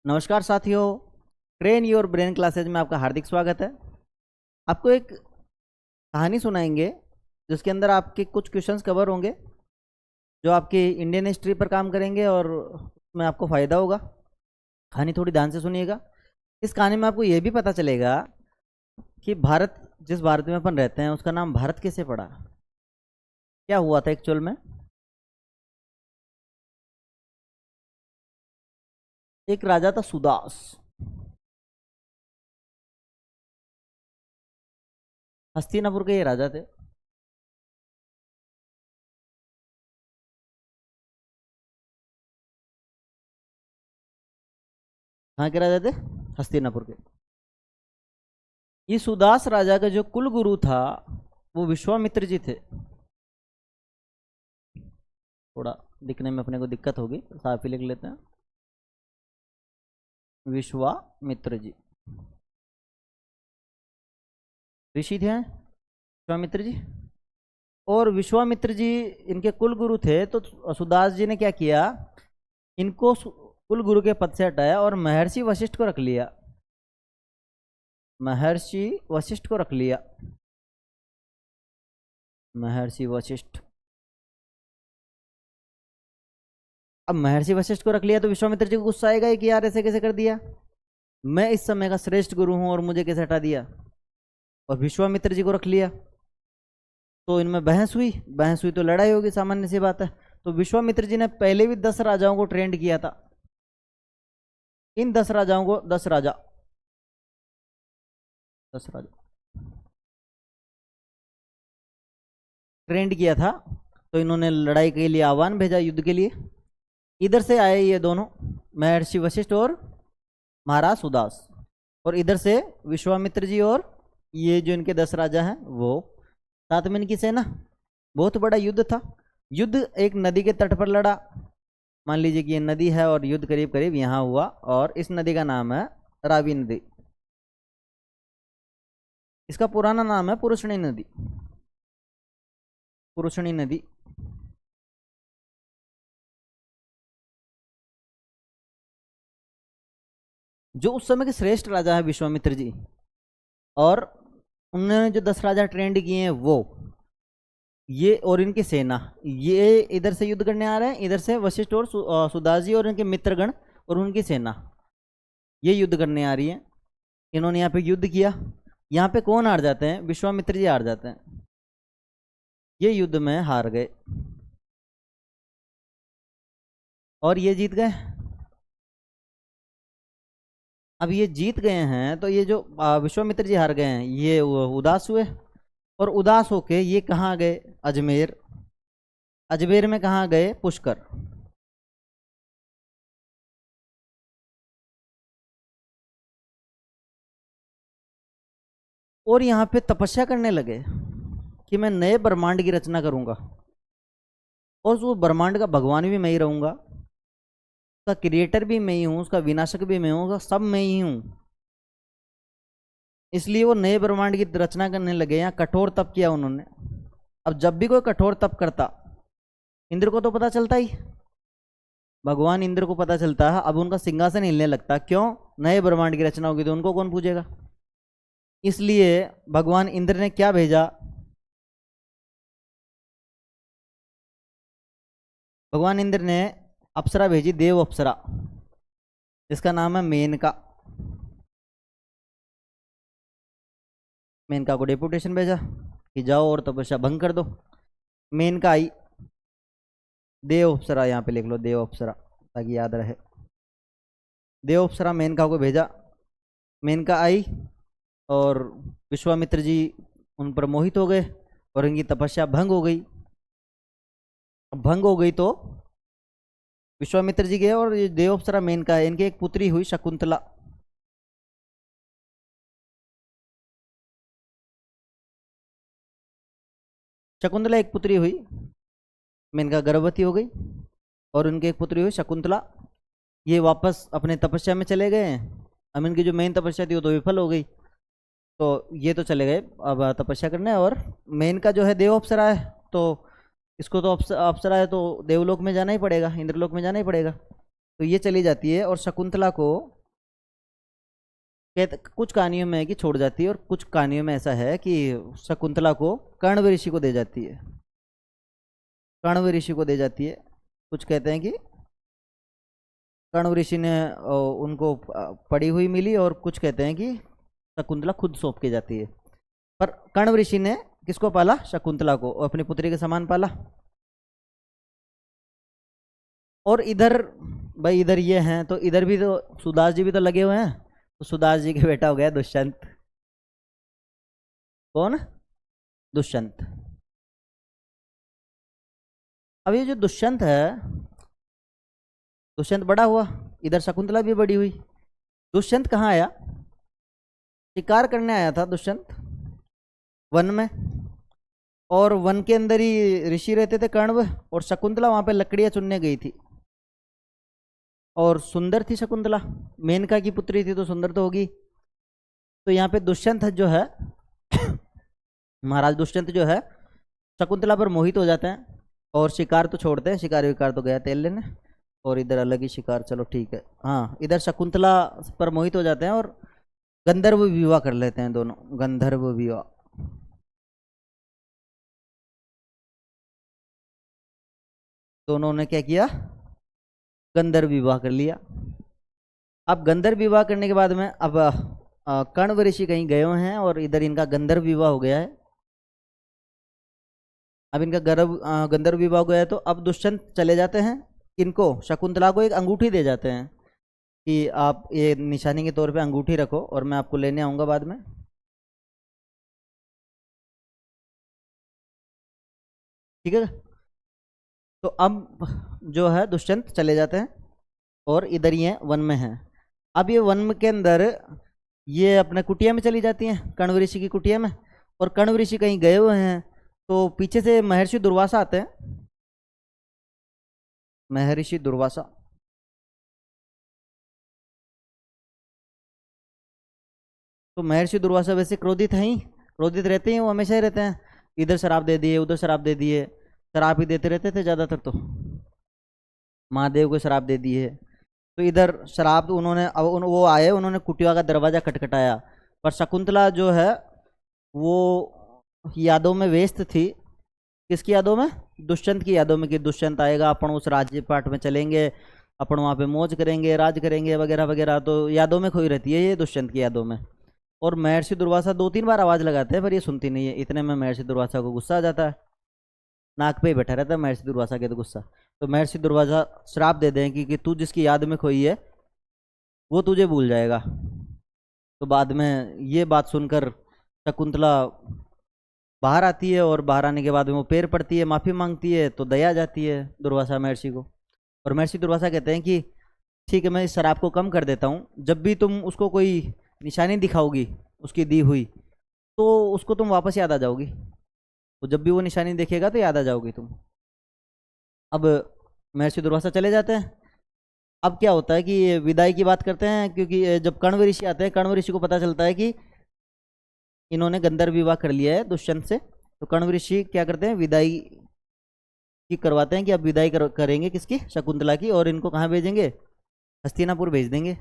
नमस्कार साथियों, train your brain classes में आपका हार्दिक स्वागत है। आपको एक कहानी सुनाएंगे जिसके अंदर आपके कुछ क्वेश्चंस कवर होंगे जो आपकी इंडियन हिस्ट्री पर काम करेंगे और उसमें आपको फ़ायदा होगा। कहानी थोड़ी ध्यान से सुनिएगा। इस कहानी में आपको ये भी पता चलेगा कि जिस भारत में अपन रहते हैं उसका नाम भारत कैसे पड़ा, क्या हुआ था एक्चुअल में। एक राजा था सुदास। हस्तिनापुर के ये राजा थे। कहाँ के राजा थे? हस्तिनापुर के। ये सुदास राजा का जो कुल गुरु था वो विश्वामित्र जी थे। थोड़ा दिखने में अपने को दिक्कत होगी, साफ ही लिख लेते हैं। विश्वामित्र जी ऋषि थे विश्वामित्र जी, और विश्वामित्र जी इनके कुल गुरु थे। तो सुदास जी ने क्या किया, इनको कुल गुरु के पद से हटाया और महर्षि वशिष्ठ को रख लिया। महर्षि वशिष्ठ को रख लिया। महर्षि वशिष्ठ। अब महर्षि वशिष्ठ को रख लिया तो विश्वामित्र जी को गुस्सा आएगा कि यार ऐसे कैसे कर दिया, मैं इस समय का श्रेष्ठ गुरु हूं और मुझे कैसे हटा दिया। और विश्वामित्र जी को रख लिया तो इनमें बहस हुई तो लड़ाई होगी, सामान्य सी बात है। तो विश्वामित्र जी ने पहले भी 10 राजाओं को ट्रेंड किया था। इन 10 राजाओं को 10 राजा ट्रेंड किया था। तो इन्होंने लड़ाई के लिए आह्वान भेजा, युद्ध के लिए। इधर से आए ये दोनों, महर्षि वशिष्ठ और महाराज सुदास, और इधर से विश्वामित्र जी और ये जो इनके 10 राजा हैं वो, साथ में इनकी सेना। बहुत बड़ा युद्ध था। युद्ध एक नदी के तट पर लड़ा। मान लीजिए कि ये नदी है और युद्ध करीब करीब यहाँ हुआ, और इस नदी का नाम है रावी नदी। इसका पुराना नाम है पुरुषणी नदी। पुरुषणी नदी। जो उस समय के श्रेष्ठ राजा है विश्वामित्र जी, और उन्होंने जो 10 राजा ट्रेंड किए हैं वो, ये और इनकी सेना, ये इधर से युद्ध करने आ रहे हैं। इधर से वशिष्ठ और सुदास जी और इनके मित्रगण और उनकी सेना ये युद्ध करने आ रही है। इन्होंने यहाँ पे युद्ध किया। यहाँ पे कौन हार जाते हैं? विश्वामित्र जी हार जाते हैं। ये युद्ध में हार गए और ये जीत गए। अब ये जीत गए हैं तो ये जो विश्वामित्र जी हार गए हैं ये उदास हुए, और उदास होके ये कहाँ गए? अजमेर। अजमेर में कहाँ गए? पुष्कर। और यहाँ पे तपस्या करने लगे कि मैं नए ब्रह्मांड की रचना करूंगा, और उस ब्रह्मांड का भगवान भी मैं ही रहूंगा, उसका क्रिएटर भी मैं ही हूँ, उसका विनाशक भी मैं हूँ, उसका सब मैं ही हूँ। इसलिए वो नए ब्रह्मांड की रचना करने लगे। यहाँ कठोर तप किया उन्होंने। अब जब भी कोई कठोर तप करता, इंद्र को तो पता चलता ही, भगवान इंद्र को पता चलता है। अब उनका सिंहासन हिलने लगता। क्यों? नए ब्रह्मांड की रचना होगी तो उनको कौन पूछेगा। इसलिए भगवान इंद्र ने क्या भेजा? भगवान इंद्र ने अप्सरा भेजी, देव अप्सरा, जिसका नाम है मेनका। मेनका को डेपुटेशन भेजा कि जाओ और तपस्या भंग कर दो। मेनका आई। देव अप्सरा यहाँ पे लिख लो, देव अप्सरा, ताकि याद रहे। देव अप्सरा मेनका को भेजा। मेनका आई और विश्वामित्र जी उन पर मोहित हो गए और इनकी तपस्या भंग हो गई। भंग हो गई तो विश्वामित्र जी गए, और ये देव अप्सरा मेनका है, इनकी एक पुत्री हुई शकुंतला। शकुंतला एक पुत्री हुई। मेनका गर्भवती हो गई और उनकी एक पुत्री हुई शकुंतला। ये वापस अपने तपस्या में चले गए। अब इनकी जो मेन तपस्या थी वो तो विफल हो गई, तो ये तो चले गए अब तपस्या करने। और मेनका जो है देव अप्सरा है, तो इसको तो अप्सरा है तो देवलोक में जाना ही पड़ेगा, इंद्रलोक में जाना ही पड़ेगा। तो ये चली जाती है और शकुंतला को कहते कुछ कहानियों में है कि छोड़ जाती है और कुछ कहानियों में ऐसा है कि शकुंतला को कण्व ऋषि को दे जाती है, कण्व ऋषि को दे जाती है। कुछ कहते हैं कि कण्व ऋषि ने उनको पड़ी हुई मिली, और कुछ कहते हैं कि शकुंतला खुद सौंप के जाती है। पर कण्व ऋषि ने किसको पाला? शकुंतला को, अपनी पुत्री के समान पाला। और इधर भाई इधर ये हैं तो इधर भी तो सुदास जी भी तो लगे हुए हैं। तो सुदास जी के बेटा हो गया दुष्यंत। कौन? दुष्यंत। अब ये जो दुष्यंत है, दुष्यंत बड़ा हुआ, इधर शकुंतला भी बड़ी हुई। दुष्यंत कहाँ आया? शिकार करने आया था दुष्यंत वन में, और वन के अंदर ही ऋषि रहते थे कण्व, और शकुंतला वहां पे लकड़ियां चुनने गई थी। और सुंदर थी शकुंतला, मेनका की पुत्री थी तो सुंदर तो होगी। तो यहाँ पे दुष्यंत जो है महाराज दुष्यंत जो है शकुंतला पर मोहित हो जाते हैं, और शिकार तो छोड़ते हैं, शिकार विकार तो गया तेल लेने, और इधर अलग ही शिकार, चलो ठीक है। हाँ, इधर शकुंतला पर मोहित हो जाते हैं और गंधर्व विवाह कर लेते हैं दोनों, गंधर्व विवाह। दोनों ने क्या किया? गंधर्व विवाह कर लिया। अब गंधर्व विवाह करने के बाद में अब कण्व ऋषि कहीं गए हुए हैं, और इधर इनका गंधर्व विवाह हो गया है। अब इनका गंधर्व विवाह हो गया है, तो अब दुष्यंत चले जाते हैं, इनको शकुंतला को एक अंगूठी दे जाते हैं कि आप ये निशानी के तौर पे अंगूठी रखो, और मैं आपको लेने आऊँगा बाद में। ठीक है। तो अब जो है दुष्यंत चले जाते हैं, और इधर ये वन में है। अब ये वन के अंदर ये अपने कुटिया में चली जाती हैं, कण्व ऋषि की कुटिया में, और कण्व ऋषि कहीं गए हुए हैं। तो पीछे से महर्षि दुर्वासा आते हैं, महर्षि दुर्वासा। तो महर्षि दुर्वासा वैसे क्रोधित हैं ही, क्रोधित रहते हैं, वो हमेशा ही रहते हैं। इधर शराब दे दिए, उधर शराब दे दिए, शराब ही देते रहते थे ज़्यादातर। तो महादेव को शराब दे दी है। तो इधर शराब उन्होंने, अब वो आए, उन्होंने कुटिया का दरवाज़ा खटखटाया, पर शकुंतला जो है वो यादों में व्यस्त थी। किसकी यादों में? दुष्यंत की यादों में, कि दुष्यंत आएगा, अपन उस राज्य पाठ में चलेंगे, अपन वहाँ पे मौज करेंगे, राज करेंगे वगैरह वगैरह। तो यादों में खोई रहती है ये, दुष्यंत की यादों में। और महर्षि दुर्वासा 2-3 बार आवाज़ लगाते हैं, पर ये सुनती नहीं है। इतने में महर्षि दुर्वासा को गुस्सा आ जाता है, नाक पे ही बैठा रहता है महर्षि दुर्वासा के तो गुस्सा। तो महर्षि दुर्वासा श्राप दे दें कि तू जिसकी याद में खोई है वो तुझे भूल जाएगा। तो बाद में ये बात सुनकर शकुंतला बाहर आती है, और बाहर आने के बाद में वो पैर पड़ती है, माफ़ी मांगती है, तो दया जाती है दुर्वासा महर्षि को। और महर्षि दुर्वासा कहते हैं कि ठीक है, मैं इस शराब को कम कर देता हूँ, जब भी तुम उसको कोई निशानी दिखाओगी उसकी दी हुई, तो उसको तुम वापस याद आ जाओगी। तो जब भी वो निशानी देखेगा तो याद आ जाओगी तुम। अब महर्षि दुर्वासा चले जाते हैं। अब क्या होता है कि विदाई की बात करते हैं, क्योंकि जब कण्व ऋषि आते हैं, कण्व ऋषि को पता चलता है कि इन्होंने गंधर्व विवाह कर लिया है दुष्यंत से। तो कण्व ऋषि क्या करते हैं? विदाई की करवाते हैं कि अब विदाई करेंगे किसकी? शकुंतला की। और इनको कहाँ भेजेंगे? हस्तिनापुर भेज देंगे।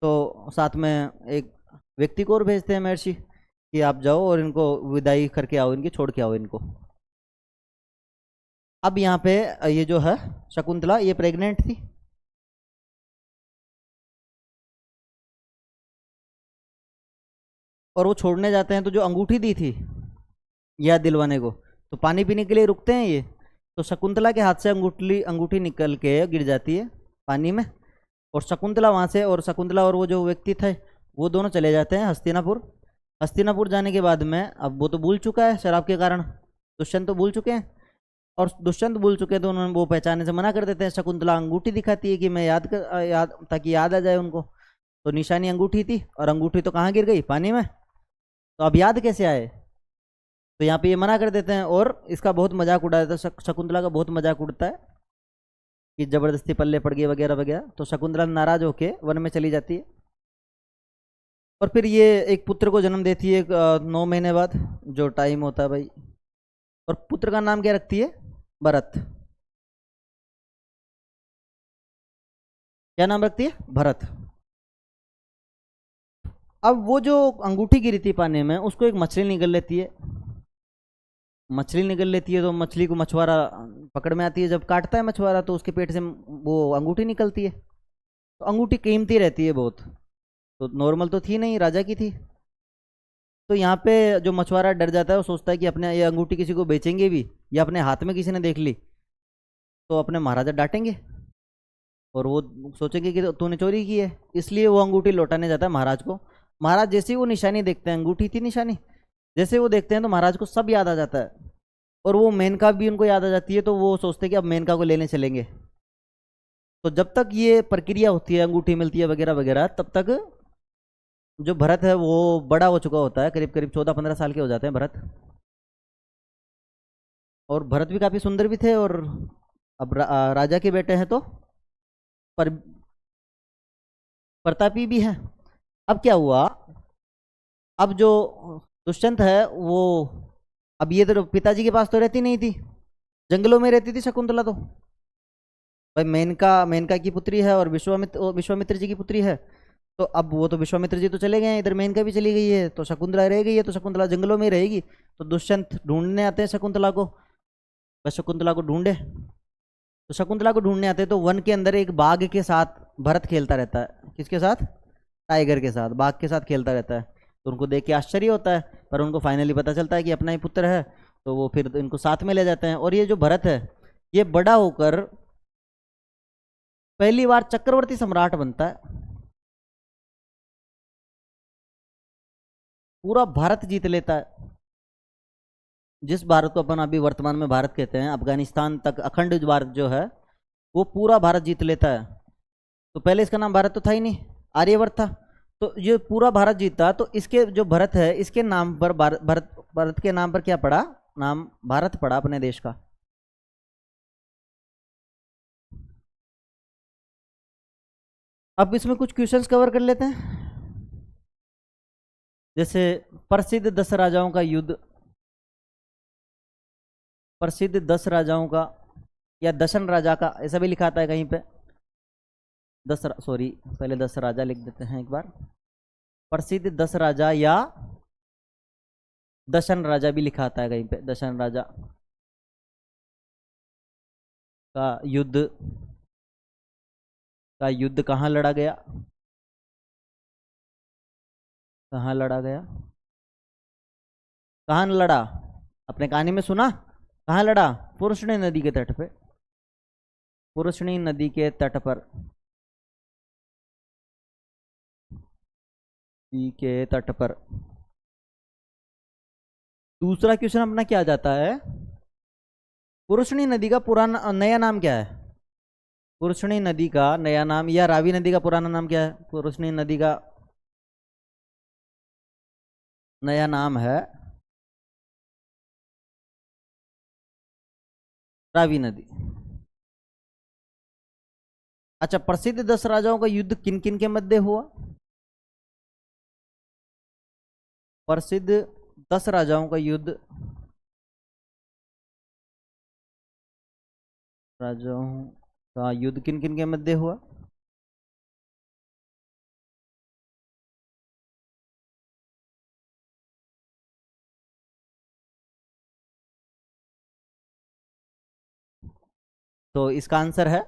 तो साथ में एक व्यक्ति को और भेजते हैं महर्षि कि आप जाओ और इनको विदाई करके आओ, इनकी छोड़ के आओ इनको। अब यहाँ पे ये जो है शकुंतला, ये प्रेग्नेंट थी। और वो छोड़ने जाते हैं, तो जो अंगूठी दी थी याद दिलवाने को, तो पानी पीने के लिए रुकते हैं ये। तो शकुंतला के हाथ से अंगूठी अंगूठी निकल के गिर जाती है पानी में, और शकुंतला वहाँ से, और शकुंतला और वो जो व्यक्ति थे वो दोनों चले जाते हैं हस्तिनापुर। हस्तिनापुर जाने के बाद में, अब वो तो भूल चुका है शराब के कारण, दुष्यंत तो भूल चुके हैं, और दुष्यंत भूल चुके हैं, तो उन्होंने वो पहचानने से मना कर देते हैं। शकुंतला अंगूठी दिखाती है कि मैं याद ताकि याद आ जाए उनको। तो निशानी अंगूठी थी, और अंगूठी तो कहाँ गिर गई? पानी में। तो अब याद कैसे आए? तो यहाँ पे ये मना कर देते हैं, और इसका बहुत मजाक उड़ाया था, शकुंतला का बहुत मजाक उड़ता है कि जबरदस्ती पल्ले पड़ गई वगैरह वगैरह। तो शकुंतला नाराज होके वन में चली जाती है, और फिर ये एक पुत्र को जन्म देती है 9 महीने बाद, जो टाइम होता है भाई। और पुत्र का नाम क्या रखती है? भरत। क्या नाम रखती है? भरत। अब वो जो अंगूठी गिरी थी पानी में, उसको एक मछली निगल लेती है। मछली निगल लेती है तो मछली को मछुआरा पकड़ में आती है। जब काटता है मछुआरा तो उसके पेट से वो अंगूठी निकलती है। तो अंगूठी कीमती रहती है बहुत, तो नॉर्मल तो थी नहीं, राजा की थी। तो यहाँ पे जो मछुआरा डर जाता है, वो सोचता है कि अपने ये अंगूठी किसी को बेचेंगे भी, या अपने हाथ में किसी ने देख ली तो अपने महाराजा डांटेंगे और वो सोचेंगे कि तूने चोरी की है। इसलिए वो अंगूठी लौटाने जाता है महाराज को। महाराज जैसे ही वो निशानी देखते हैं, अंगूठी थी निशानी, जैसे वो देखते हैं तो महाराज को सब याद आ जाता है। और वो मेनका भी उनको याद आ जाती है, तो वो सोचते हैं कि अब मेनका को लेने चलेंगे। तो जब तक ये प्रक्रिया होती है, अंगूठी मिलती है वगैरह वगैरह, तब तक जो भरत है वो बड़ा हो चुका होता है। करीब करीब 14-15 साल के हो जाते हैं भरत। और भरत भी काफ़ी सुंदर भी थे, और अब राजा के बेटे हैं तो पर प्रतापी भी हैं। अब क्या हुआ, अब जो दुष्यंत है वो, अब ये तो पिताजी के पास तो रहती नहीं थी, जंगलों में रहती थी शकुंतला तो। भाई मेनका मेनका की पुत्री है और विश्वामित्र जी की पुत्री है। तो अब वो तो विश्वामित्र जी तो चले गए हैं, इधर मेनका भी चली गई है, तो शकुंतला रह गई है। तो शकुंतला जंगलों में ही रहेगी। तो दुष्यंत ढूंढने आते हैं शकुंतला को। बस शकुंतला को ढूंढे, तो शकुंतला को ढूंढने आते हैं तो वन के अंदर एक बाघ के साथ भरत खेलता रहता है। किसके साथ? टाइगर के साथ, बाघ के साथ खेलता रहता है। तो उनको देख के आश्चर्य होता है, पर उनको फाइनली पता चलता है कि अपना ही पुत्र है। तो वो फिर इनको साथ में ले जाते हैं। और ये जो भरत है, ये बड़ा होकर पहली बार चक्रवर्ती सम्राट बनता है। पूरा भारत जीत लेता है। जिस भारत को अपन अभी वर्तमान में भारत कहते हैं, अफगानिस्तान तक अखंड भारत जो है, वो पूरा भारत जीत लेता है। तो पहले इसका नाम भारत तो था ही नहीं, आर्यवर्त था। तो ये पूरा भारत जीता, तो इसके जो भरत है, इसके नाम पर भारत के नाम पर क्या पड़ा? नाम भारत पड़ा अपने देश का। अब इसमें कुछ क्वेश्चंस कवर कर लेते हैं। जैसे प्रसिद्ध 10 राजाओं का युद्ध, प्रसिद्ध 10 राजाओं का या दशन राजा का, ऐसा भी लिखा आता है कहीं पे। सॉरी, पहले 10 राजा लिख देते हैं एक बार। प्रसिद्ध 10 राजा या दशन राजा भी लिखा आता है कहीं पे। दशन राजा का युद्ध कहाँ लड़ा गया? कहाँ लड़ा गया? कहाँ लड़ा? अपने कहानी में सुना? कहाँ लड़ा? पुरुषणी नदी के तट पे। पुरुषणी नदी के तट पर, नदी के तट पर। दूसरा क्वेश्चन अपना क्या आ जाता है, पुरुषणी नदी का पुराना नया नाम क्या है? पुरुषणी नदी का नया नाम, या रावी नदी का पुराना नाम क्या है? पुरुषणी नदी का नया नाम है रावी नदी। अच्छा, प्रसिद्ध 10 राजाओं का युद्ध किन किन के मध्य हुआ? प्रसिद्ध 10 राजाओं का युद्ध, राजाओं का युद्ध किन किन के मध्य हुआ? तो इसका आंसर है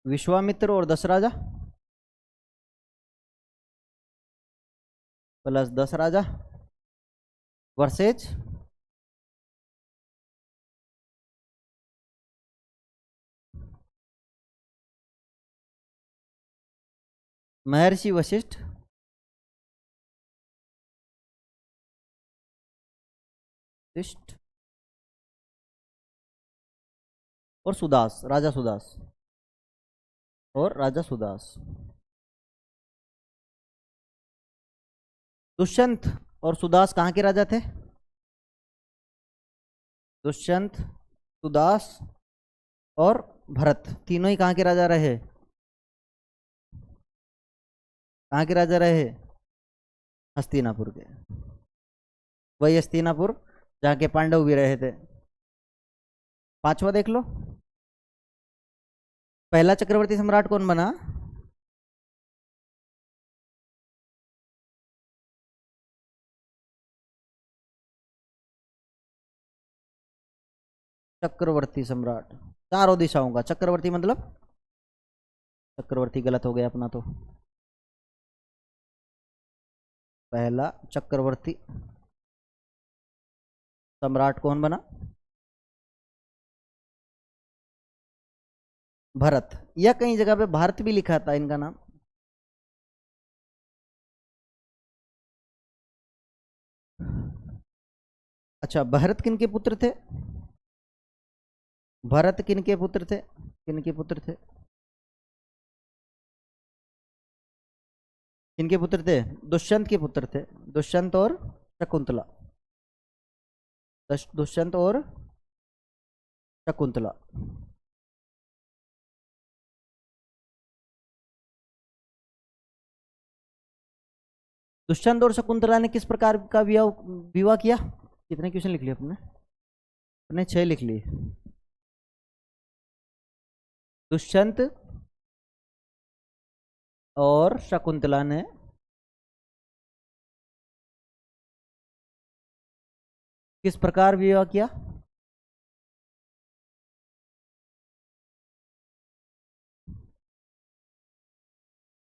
विश्वामित्र और 10 राजा प्लस 10 राजा वर्सेज महर्षि वशिष्ठ वशिष्ठ और सुदास, राजा सुदास और राजा सुदास। दुष्यंत और सुदास कहाँ के राजा थे? दुष्यंत, सुदास और भरत, तीनों ही कहाँ के राजा रहे? कहाँ के राजा रहे? हस्तिनापुर के। वही हस्तिनापुर जहाँ के पांडव भी रहे थे। पांचवा देख लो, पहला चक्रवर्ती सम्राट कौन बना? चक्रवर्ती सम्राट, चारों दिशाओं का चक्रवर्ती मतलब, चक्रवर्ती गलत हो गया अपना तो। पहला चक्रवर्ती सम्राट कौन बना? भरत, या कई जगह पे भारत भी लिखा था इनका नाम। अच्छा, भरत किन के पुत्र थे? भरत किन के पुत्र थे? किन के पुत्र थे? किनके पुत्र थे? दुष्यंत के पुत्र थे। दुष्यंत और शकुंतला। दुष्यंत और शकुंतला। दुष्यंत और शकुंतला ने किस प्रकार का विवाह विवाह किया? कितने क्वेश्चन लिख लिए अपने? अपने 6 लिख लिए। दुष्यंत और शकुंतला ने किस प्रकार विवाह किया?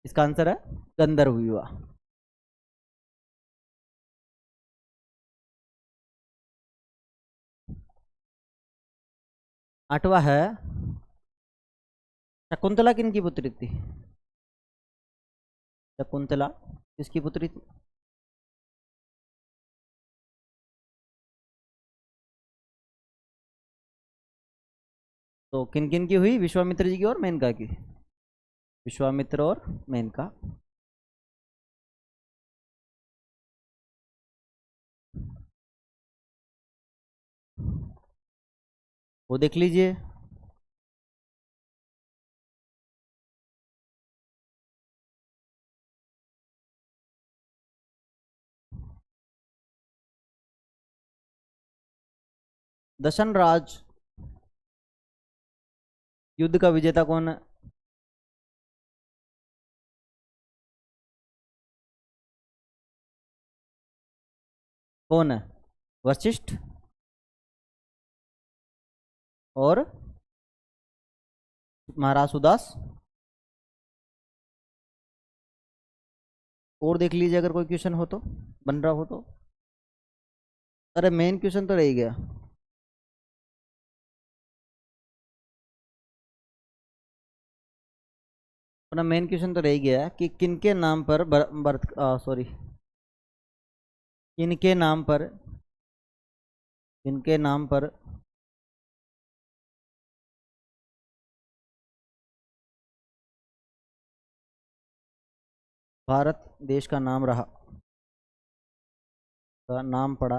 इसका आंसर है गंधर्व विवाह। आठवां है, शकुंतला किन की पुत्री थी? शकुंतला किसकी पुत्री थी? तो किन किन की हुई? विश्वामित्र जी की और मेनका की। विश्वामित्र और मेनका। वो देख लीजिए। दशन राज युद्ध का विजेता कौन है? कौन है? वशिष्ठ और महाराज सुदास। और देख लीजिए अगर कोई क्वेश्चन हो तो, बन रहा हो तो। अरे मेन क्वेश्चन तो रह ही गया। अपना मेन क्वेश्चन तो रह ही गया कि किनके नाम पर भरत, सॉरी, किनके नाम पर, किनके नाम पर भारत देश का नाम रहा, का नाम पड़ा?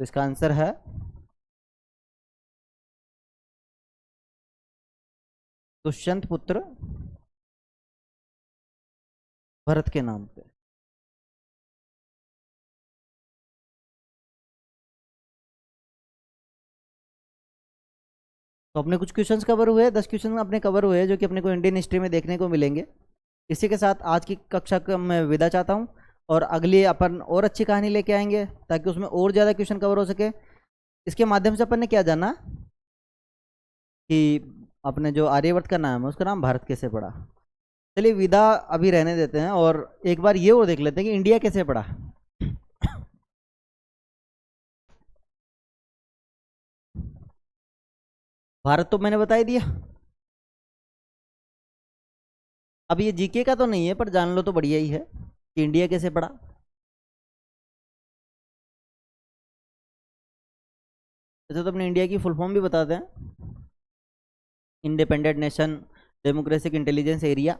तो इसका आंसर है दुष्यंत पुत्र भरत के नाम पे। तो अपने कुछ क्वेश्चंस कवर हुए, 10 क्वेश्चन अपने कवर हुए जो कि अपने को इंडियन हिस्ट्री में देखने को मिलेंगे। इसी के साथ आज की कक्षा का मैं विदा चाहता हूँ, और अगली अपन और अच्छी कहानी लेके आएंगे ताकि उसमें और ज़्यादा क्वेश्चन कवर हो सके। इसके माध्यम से अपन ने क्या जाना कि अपने जो आर्यवर्त का नाम है उसका नाम भारत कैसे पड़ा। चलिए विदा अभी रहने देते हैं, और एक बार ये और देख लेते हैं कि इंडिया कैसे पड़ा। भारत तो मैंने बता ही दिया। अब ये जीके का तो नहीं है, पर जान लो तो बढ़िया ही है कि इंडिया कैसे पड़ा। अच्छा, तो अपने इंडिया की फुल फॉर्म भी बता दें। Independent nation democratic intelligence area,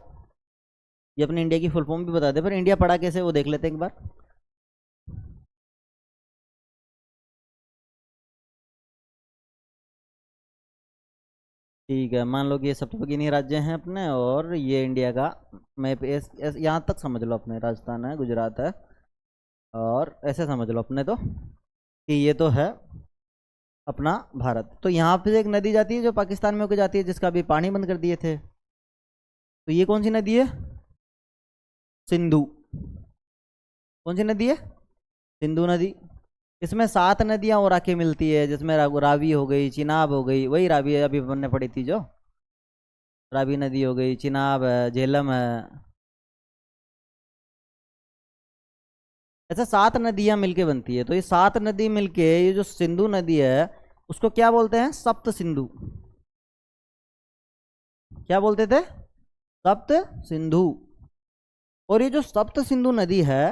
ये अपने इंडिया की फुल फॉर्म भी बता दें, पर इंडिया पड़ा कैसे वो देख लेते हैं एक बार। ठीक है, मान लो कि ये सप्तगिनी राज्य हैं अपने, और ये इंडिया का मैप यहाँ तक समझ लो, अपने राजस्थान है, गुजरात है, और ऐसे समझ लो अपने तो कि ये तो है अपना भारत। तो यहाँ पे एक नदी जाती है जो पाकिस्तान में होकर जाती है, जिसका अभी पानी बंद कर दिए थे। तो ये कौन सी नदी है? सिंधु। कौन सी नदी है? सिंधु नदी। इसमें 7 नदियां और आके मिलती है, जिसमें रावी हो गई, चिनाब हो गई, वही रावी अभी हमने पढ़ी थी जो, रावी नदी हो गई, चिनाब है, झेलम है। ऐसा 7 नदियां मिलके बनती है। तो ये 7 नदी मिलके ये जो सिंधु नदी है उसको क्या बोलते हैं? सप्त सिंधु। क्या बोलते थे? सप्त सिंधु। और ये जो सप्त सिंधु नदी है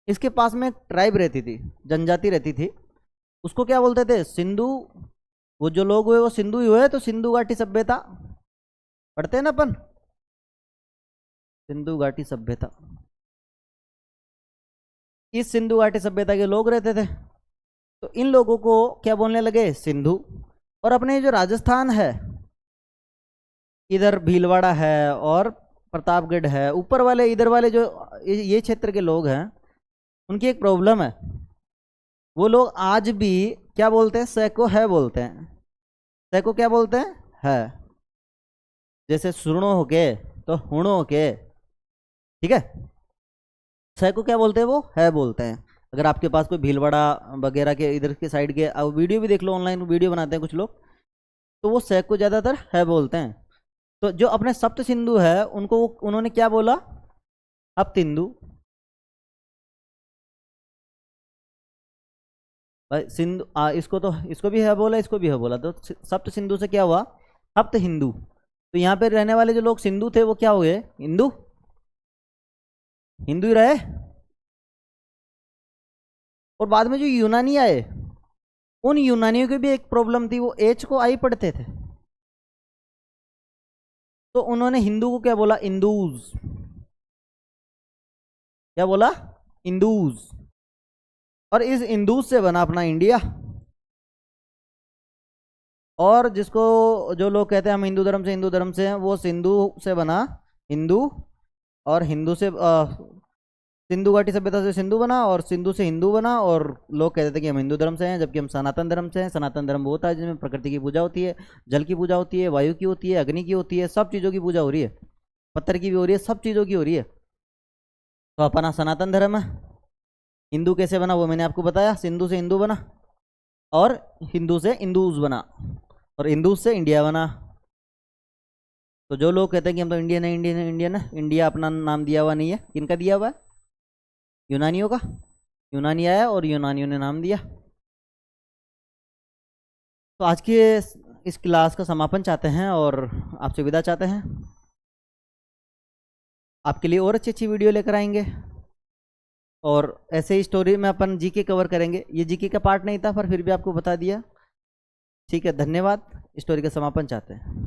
इसके पास में एक ट्राइब रहती थी, जनजाति रहती थी, उसको क्या बोलते थे? सिंधु। वो जो लोग हुए वो सिंधु ही हुए, तो सिंधु घाटी सभ्यता पढ़ते हैं ना अपन, सिंधु घाटी सभ्यता। इस सिंधु घाटी सभ्यता के लोग रहते थे, तो इन लोगों को क्या बोलने लगे? सिंधु। और अपने जो राजस्थान है, इधर भीलवाड़ा है और प्रतापगढ़ है, ऊपर वाले इधर वाले जो ये क्षेत्र के लोग हैं, उनकी एक प्रॉब्लम है। वो लोग आज भी क्या बोलते हैं? सैको है बोलते हैं। सैको क्या बोलते हैं? है। जैसे सुनो हो के तो हुणो हो के, ठीक है। सैको क्या बोलते हैं? वो है बोलते हैं। अगर आपके पास कोई भीलवाड़ा वगैरह के इधर के साइड के, अब वीडियो भी देख लो, ऑनलाइन वीडियो बनाते हैं कुछ लोग, तो वो सैको ज़्यादातर है बोलते हैं। तो जो अपने सप्त सिंधु है उनको उन्होंने क्या बोला? अब तिंदु। भाई सिंधु इसको तो, इसको भी है बोला, इसको भी है बोला, तो सप्त सिंधु से क्या हुआ? सप्त हिंदू। तो यहाँ पे रहने वाले जो लोग सिंधु थे वो क्या हुए? हिंदू। हिंदू ही रहे। और बाद में जो यूनानी आए, उन यूनानियों की भी एक प्रॉब्लम थी, वो एच को आई पढ़ते थे, तो उन्होंने हिंदू को क्या बोला? इंदूज। क्या बोला? इंदूज। और इस इंदूज से बना अपना इंडिया। और जिसको जो लोग कहते हैं हम हिंदू धर्म से हैं, वो सिंधु से बना हिंदू, और हिंदू से सिंधु घाटी सभ्यता से सिंधु बना, और सिंधु से हिंदू बना। और लोग कहते थे कि हम हिंदू धर्म से हैं, जबकि हम सनातन धर्म से हैं। सनातन धर्म वो होता है जिसमें प्रकृति की पूजा होती है, जल की पूजा होती है, वायु की होती है, अग्नि की होती है, सब चीज़ों की पूजा हो रही है, पत्थर की भी हो रही है, सब चीज़ों की हो रही है। तो अपना सनातन धर्म है। हिंदू कैसे बना वो मैंने आपको बताया, सिंधु से हिंदू बना, और हिंदू से इंदूज बना, और इंदूज से इंडिया बना। तो जो लोग कहते हैं कि हम तो इंडियन है, इंडियन है, इंडियन है, इंडिया अपना नाम दिया हुआ नहीं है। किनका दिया हुआ है? यूनानियों का। यूनानी आया और यूनानियों ने नाम दिया। तो आज की इस क्लास का समापन चाहते हैं और आपसे विदा चाहते हैं। आपके लिए और अच्छी अच्छी वीडियो लेकर आएंगे, और ऐसे ही स्टोरी में अपन जीके कवर करेंगे। ये जीके का पार्ट नहीं था पर फिर भी आपको बता दिया। ठीक है, धन्यवाद। स्टोरी का समापन चाहते हैं।